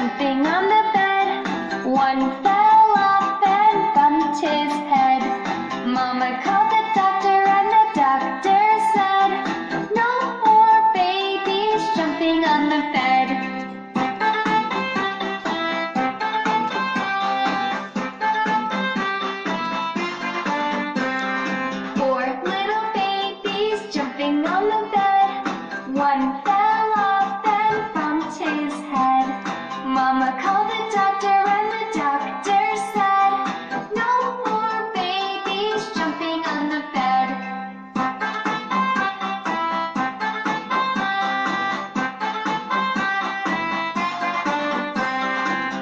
jumping on the bed. One fell off and bumped his head. Mama called the doctor and the doctor said, "No more babies jumping on the bed." Four little babies jumping on the bed. One fell off and bumped his head. Mama called the doctor and the doctor said, "No more babies jumping on the bed."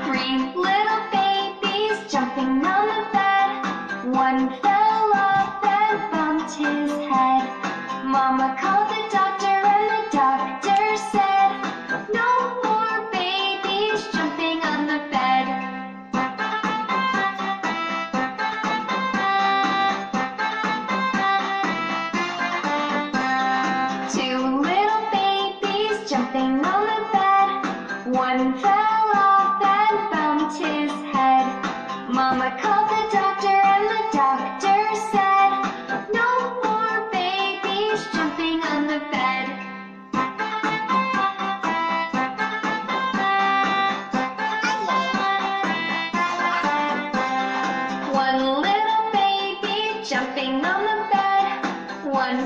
Three little babies jumping on the bed. One fell off and bumped his head. Mama called the doctor and the doctor said, "No more babies jumping on the bed." Two little babies jumping on the bed. One fell off and bumped his head. Mama called the doctor and the doctor said, "No more babies jumping on the bed." One little baby jumping on the bed. One